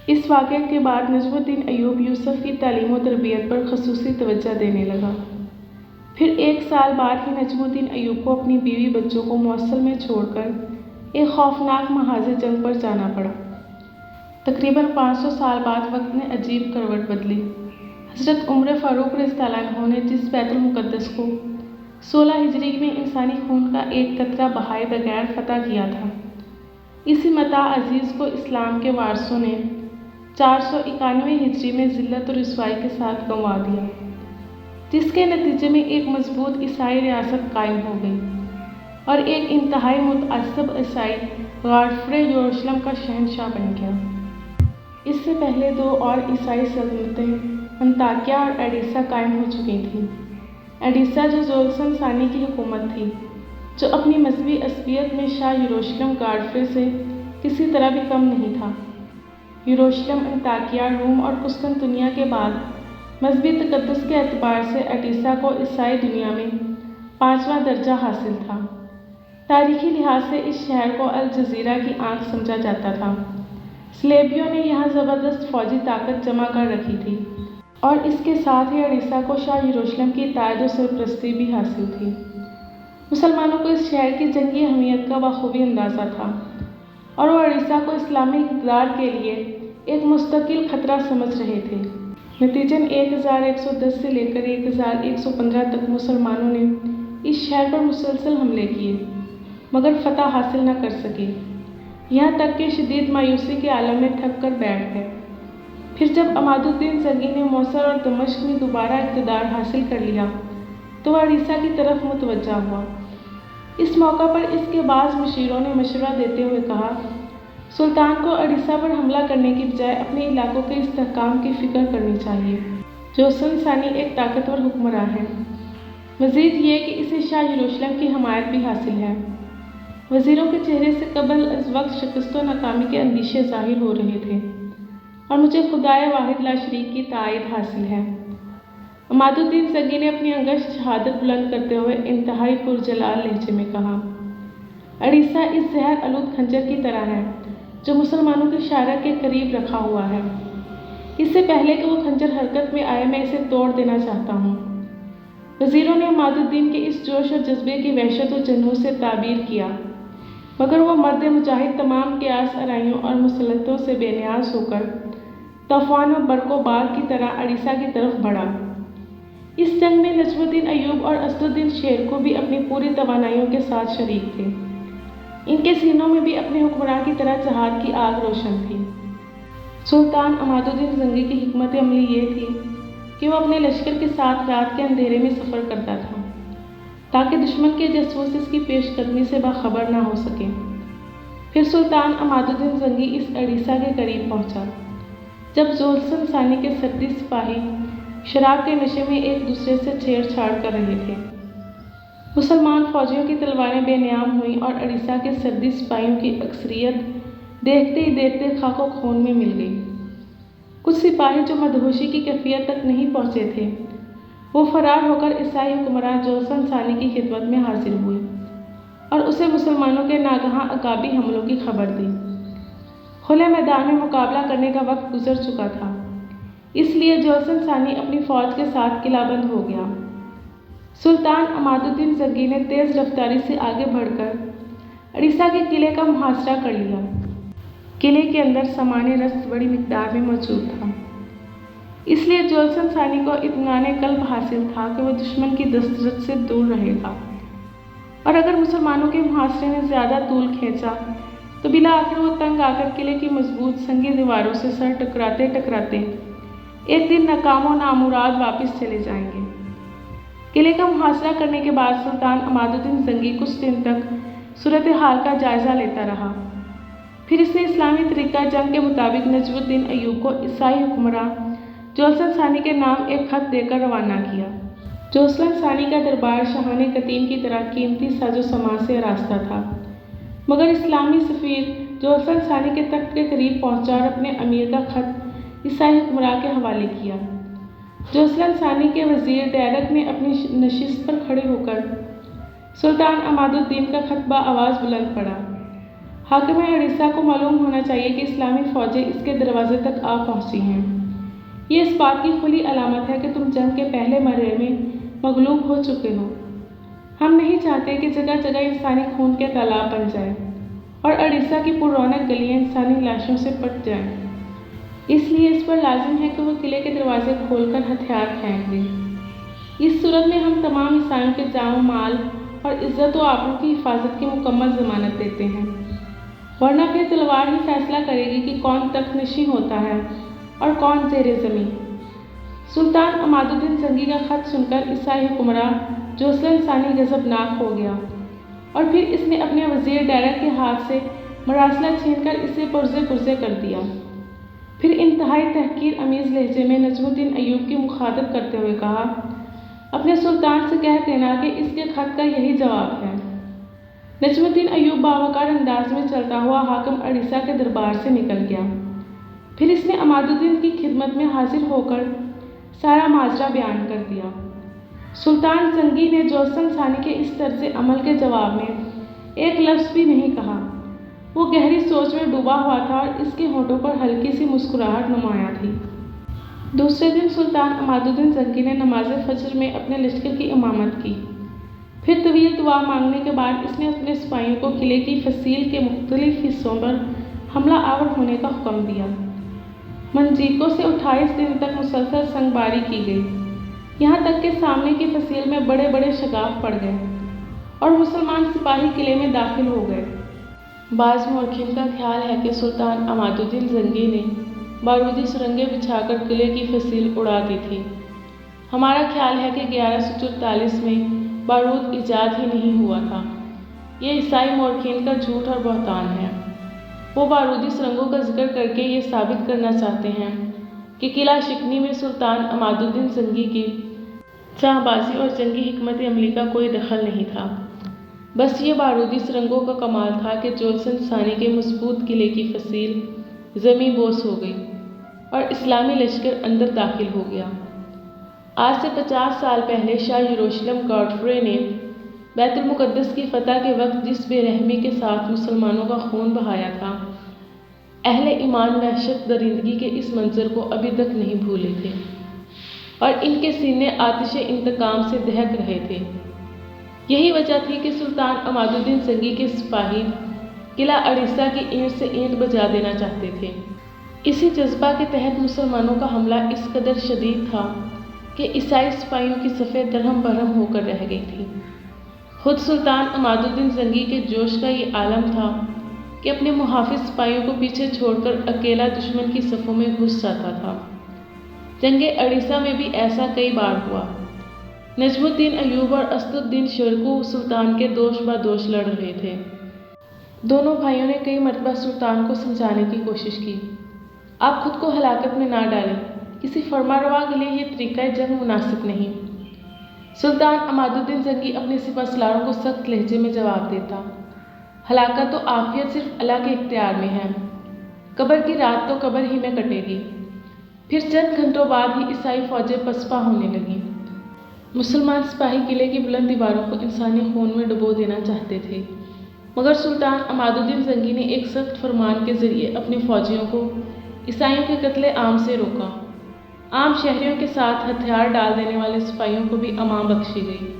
اس واقعے کے بعد نجم الدین ایوب یوسف کی تعلیم و تربیت پر خصوصی توجہ دینے لگا۔ پھر 1 سال بعد ہی نجم الدین ایوب کو اپنی بیوی بچوں کو موصل میں چھوڑ کر ایک خوفناک محاذ جنگ پر جانا پڑا۔ تقریباً 500 سال بعد وقت نے عجیب کروٹ بدلی۔ حضرت عمر فاروق رضی اللہ عنہ نے جس بیت المقدس کو 16 ہجری میں انسانی خون کا ایک قطرہ بہائے بغیر فتح کیا تھا، اسی متاع عزیز کو اسلام کے وارثوں نے 491 ہجری میں ذلت و رسوائی کے ساتھ گنوا دیا، جس کے نتیجے میں ایک مضبوط عیسائی ریاست قائم ہو گئی اور ایک انتہائی متعصب عیسائی گاڈفرے یروشلم کا شہنشاہ بن گیا۔ اس سے پہلے 2 اور عیسائی سلطنتیں انطاکیہ اور ایڈیسا قائم ہو چکی تھیں۔ ایڈیسا جو جولسن ثانی کی حکومت تھی، جو اپنی مذہبی عصبیت میں شاہ یروشلم گاڈفرے سے کسی طرح بھی کم نہیں تھا۔ یروشلم، انطاکیہ، روم اور قسطنطنیہ کے بعد مذہبی تقدس کے اعتبار سے ایڈیسا کو عیسائی دنیا میں 5واں درجہ حاصل تھا۔ تاریخی لحاظ سے اس شہر کو الجزیرہ کی آنکھ سمجھا جاتا تھا۔ صلیبیوں نے یہاں زبردست فوجی طاقت جمع کر رکھی تھی اور اس کے ساتھ ہی ایڈیسا کو شاہ یروشلم کی اطاعت و سرپرستی بھی حاصل تھی۔ مسلمانوں کو اس شہر کی جنگی اہمیت کا بخوبی اندازہ تھا اور وہ ایڈیسا کو اسلامی اقتدار کے لیے ایک مستقل خطرہ سمجھ رہے تھے۔ نتیجتاً 1110 سے لے کر 1115 تک مسلمانوں نے اس شہر پر مسلسل حملے کیے مگر فتح حاصل نہ کر سکے، یہاں تک کہ شدید مایوسی کے عالم میں تھک کر بیٹھ گئے۔ پھر جب عماد الدین زنگی نے موصل اور دمشق میں دوبارہ اقتدار حاصل کر لیا تو وہ ایڈیسا کی طرف متوجہ ہوا۔ اس موقع پر اس کے بعض مشیروں نے مشورہ دیتے ہوئے کہا، سلطان کو ایڈیسا پر حملہ کرنے کی بجائے اپنے علاقوں کے استحکام کی فکر کرنی چاہیے۔ جوسن ثانی ایک طاقتور حکمراں ہے، مزید یہ کہ اسے شاہ یروشلم کی حمایت بھی حاصل ہے۔ وزیروں کے چہرے سے قبل از وقت شکست و ناکامی کے اندیشے ظاہر ہو رہے تھے اور مجھے خدائے واحد لا شریک کی تائید حاصل ہے۔ عماد الدین زنگی نے اپنی انگشت شہادت بلند کرتے ہوئے انتہائی پرجلال لہجے میں کہا، ایڈیسا اس زہر آلود خنجر کی طرح ہے جو مسلمانوں کی شارع کے قریب رکھا ہوا ہے۔ اس سے پہلے کہ وہ خنجر حرکت میں آئے میں اسے توڑ دینا چاہتا ہوں۔ وزیروں نے عماد الدین کے اس جوش و جذبے کی وحشت و جنون سے تعبیر کیا، مگر وہ مرد مجاہد تمام قیاس آرائیوں اور مسلطوں سے بے نیاز ہو کر طوفان و برق و باد کی طرح ایڈیسا کی طرف بڑھا۔ اس جنگ میں نجم الدین ایوب اور اسد الدین شیر کو بھی اپنی پوری توانائیوں کے ساتھ شریک تھے۔ ان کے سینوں میں بھی اپنے حکمراں کی طرح جہاد کی آگ روشن تھی۔ سلطان عماد الدین زنگی کی حکمت عملی یہ تھی کہ وہ اپنے لشکر کے ساتھ رات کے اندھیرے میں سفر کرتا تھا تاکہ دشمن کے جاسوس اس کی پیش قدمی سے باخبر نہ ہو سکیں۔ پھر سلطان عماد الدین زنگی اس ایڈیسا کے قریب پہنچا جب جولسن ثانی کے سردی سپاہی شراب کے نشے میں ایک دوسرے سے چھیڑ چھاڑ کر رہے تھے۔ مسلمان فوجیوں کی تلواریں بے نیام ہوئیں اور ایڈیسا کے سردی سپاہیوں کی اکثریت دیکھتے ہی دیکھتے خاک و خون میں مل گئی۔ کچھ سپاہی جو مدہوشی کی کیفیت تک نہیں پہنچے تھے، وہ فرار ہو کر عیسائی حکمراں جوسن ثانی کی خدمت میں حاضر ہوئے اور اسے مسلمانوں کے ناگہاں عقابی حملوں کی خبر دی۔ کھلے میدان میں مقابلہ کرنے کا وقت گزر چکا تھا، اس لیے جوسن ثانی اپنی فوج کے ساتھ قلعہ بند ہو گیا۔ سلطان عماد الدین زنگی نے تیز رفتاری سے آگے بڑھ کر ایڈیسا کے قلعے کا محاصرہ کر لیا۔ قلعے کے اندر سامان رسد بڑی مقدار میں موجود تھا، اس لیے جولسن ثانی کو اطمینان قلب حاصل تھا کہ وہ دشمن کی دسترس سے دور رہے گا، اور اگر مسلمانوں کے محاصرے نے زیادہ طول کھینچا تو بالآخر وہ تنگ آ کر قلعے کی مضبوط سنگی دیواروں سے سر ٹکراتے ٹکراتے ایک دن ناکام و نامراد واپس چلے جائیں گے۔ قلعے کا محاصرہ کرنے کے بعد سلطان عماد الدین زنگی کچھ دن تک صورتحال کا جائزہ لیتا رہا۔ پھر اس نے اسلامی طریقہ جنگ کے مطابق نجم الدین ایوب کو عیسائی حکمراں جولسن ثانی کے نام ایک خط دے کر روانہ کیا۔ جولسن ثانی کا دربار شاہان قطین کی طرح قیمتی ساز و سامان سے آراستہ تھا، مگر اسلامی سفیر جولسن ثانی کے تخت کے قریب پہنچا اور اپنے امیر کا خط عیسائی حکمراں کے حوالے کیا۔ جولسن ثانی کے وزیر ڈیرک نے اپنی نشست پر کھڑے ہو کر سلطان عماد الدین کا خط بآواز بلند پڑا۔ حاکم اڑیسہ کو معلوم ہونا چاہیے کہ اسلامی فوجیں اس کے دروازے تک آ پہنچی ہیں۔ یہ اس بات کی کھلی علامت ہے کہ تم جنگ کے پہلے مرحلے میں مغلوب ہو چکے ہو۔ ہم نہیں چاہتے کہ جگہ جگہ انسانی خون کے تالاب بن جائیں اور اڑیسہ کی پر رونق گلیاں انسانی لاشوں سے پٹ جائیں۔ اس لیے اس پر لازم ہے کہ وہ قلعے کے دروازے کھول کر ہتھیار پھینک دیں۔ اس صورت میں ہم تمام عیسائیوں کے جان و مال اور عزت و آبرو کی حفاظت کی مکمل ضمانت دیتے ہیں، ورنہ پھر تلوار ہی فیصلہ کرے گی کہ کون تخت نشین ہوتا ہے اور کون زیر زمین۔ سلطان عماد الدین زنگی کا خط سن کر عیسائی حکمراں جوسن ثانی غضبناک ہو گیا اور پھر اس نے اپنے وزیر ڈیرک کے ہاتھ سے مراسلہ چھین کر اسے پرزے پرزے کر دیا۔ پھر انتہائی تحقیر آمیز لہجے میں نجم الدین ایوب کی مخاطب کرتے ہوئے کہا، اپنے سلطان سے کہہ دینا کہ اس کے خط کا یہی جواب ہے۔ نجم الدین ایوب باوقار انداز میں چلتا ہوا حاکم اڑیسہ کے دربار سے نکل گیا۔ پھر اس نے عماد الدین کی خدمت میں حاضر ہو کر سارا ماجرا بیان کر دیا۔ سلطان زنگی نے جوسن ثانی کے اس طرز عمل کے جواب میں ایک لفظ بھی نہیں کہا۔ وہ گہری سوچ میں ڈوبا ہوا تھا اور اس کے ہونٹوں پر ہلکی سی مسکراہٹ نمایاں تھی۔ دوسرے دن سلطان عماد الدین زنگی نے نماز فجر میں اپنے لشکر کی امامت کی۔ پھر طویل دعا مانگنے کے بعد اس نے اپنے سپاہیوں کو قلعے کی فصیل کے مختلف حصوں پر حملہ آور ہونے کا حکم دیا۔ منجیکوں سے 28 دن تک مسلسل سنگ باری کی گئی، یہاں تک کہ سامنے کی فصیل میں بڑے بڑے شگاف پڑ گئے اور مسلمان سپاہی قلعے میں داخل ہو گئے۔ بعض مورخین کا خیال ہے کہ سلطان عماد الدین زنگی نے بارودی سرنگیں بچھا کر قلعے کی فصیل اڑا دی تھی۔ ہمارا خیال ہے کہ 1144 میں بارود ایجاد ہی نہیں ہوا تھا۔ یہ عیسائی مورخین کا جھوٹ اور بہتان ہے۔ وہ بارودی سرنگوں کا ذکر کر کے یہ ثابت کرنا چاہتے ہیں کہ قلعہ شکنی میں سلطان عماد الدین زنگی کی چاہ بازی اور جنگی حکمت عملی کا کوئی دخل نہیں تھا۔ بس یہ بارودی سرنگوں کا کمال تھا کہ جوسن ثانی کے مضبوط قلعے کی فصیل زمیں بوس ہو گئی اور اسلامی لشکر اندر داخل ہو گیا۔ آج سے 50 سال پہلے شاہ یروشلم گاڈفرے نے بیت المقدس کی فتح کے وقت جس بے رحمی کے ساتھ مسلمانوں کا خون بہایا تھا، اہل ایمان وحشت درندگی کے اس منظر کو ابھی تک نہیں بھولے تھے اور ان کے سینے آتش انتقام سے دہک رہے تھے۔ یہی وجہ تھی کہ سلطان عماد الدین زنگی کے سپاہی قلعہ اڑیسہ کی اینٹ سے اینٹ بجا دینا چاہتے تھے۔ اسی جذبہ کے تحت مسلمانوں کا حملہ اس قدر شدید تھا کہ عیسائی سپاہیوں کی صفیں درہم برہم ہو کر رہ گئی تھیں۔ خود سلطان عماد الدین زنگی کے جوش کا یہ عالم تھا کہ اپنے محافظ سپاہیوں کو پیچھے چھوڑ کر اکیلا دشمن کی صفوں میں گھس جاتا تھا۔ جنگ اڑیسہ میں بھی ایسا کئی بار ہوا۔ نجم الدین ایوب اور اسد الدین شرقو سلطان کے دوش بدوش لڑ رہے تھے۔ دونوں بھائیوں نے کئی مرتبہ سلطان کو سمجھانے کی کوشش کی، آپ خود کو ہلاکت میں نہ ڈالیں، کسی فرمانروا کے لیے یہ طریقہ جنگ مناسب نہیں۔ سلطان عماد الدین زنگی اپنے سپہ سالاروں کو سخت لہجے میں جواب دیتا، ہلاکت و عافیت صرف اللہ کے اختیار میں ہے، قبر کی رات تو قبر ہی میں کٹے گی۔ پھر چند گھنٹوں بعد ہی عیسائی فوجیں پسپا ہونے لگیں۔ مسلمان سپاہی قلعے کی بلند دیواروں کو انسانی خون میں ڈبو دینا چاہتے تھے، مگر سلطان عماد الدین زنگی نے ایک سخت فرمان کے ذریعے اپنے فوجیوں کو عیسائیوں کے قتل عام سے روکا۔ عام شہریوں کے ساتھ ہتھیار ڈال دینے والے سپاہیوں کو بھی امان بخشی گئی۔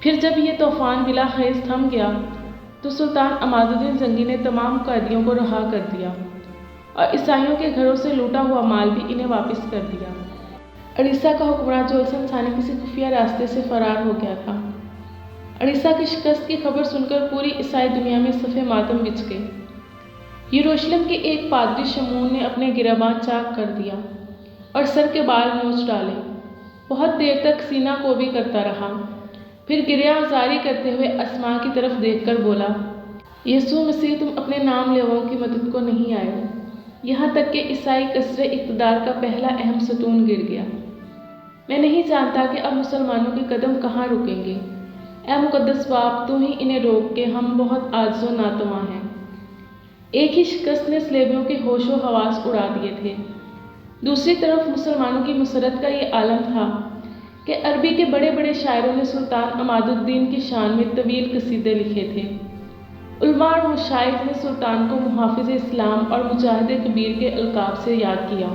پھر جب یہ طوفان بلاخیز تھم گیا تو سلطان عماد الدین زنگی نے تمام قیدیوں کو رہا کر دیا اور عیسائیوں کے گھروں سے لوٹا ہوا مال بھی انہیں واپس کر دیا۔ اڑیسہ کا حکمراں جوسن ثانی کسی خفیہ راستے سے فرار ہو گیا تھا۔ اڑیسہ کی شکست کی خبر سن کر پوری عیسائی دنیا میں صف ماتم بچھ گئی۔ یروشلم کے ایک پادری شمعون نے اپنے گریباں چاک کر دیا اور سر کے بال نوچ ڈالے۔ بہت دیر تک سینہ کوبی کرتا رہا، پھر گریہ زاری کرتے ہوئے آسماں کی طرف دیکھ کر بولا، یسوع مسیح تم اپنے نام لیواؤں کی مدد کو نہیں آئے، یہاں تک کہ عیسائی قصر اقتدار کا پہلا اہم ستون گر گیا۔ میں نہیں جانتا کہ اب مسلمانوں کے قدم کہاں رکیں گے۔ اے مقدس باپ، تو ہی انہیں روک کے، ہم بہت عاجز و ناتواں ہیں۔ ایک ہی شکست نے صلیبیوں کے ہوش و حواس اڑا دیے تھے۔ دوسری طرف مسلمانوں کی مسرت کا یہ عالم تھا کہ کہ عربی کے بڑے بڑے شاعروں نے سلطان عماد الدین کی شان میں طویل قصیدے لکھے تھے۔ علماء اور مشائخ نے سلطان کو محافظ اسلام اور مجاہد کبیر کے القاب سے یاد کیا۔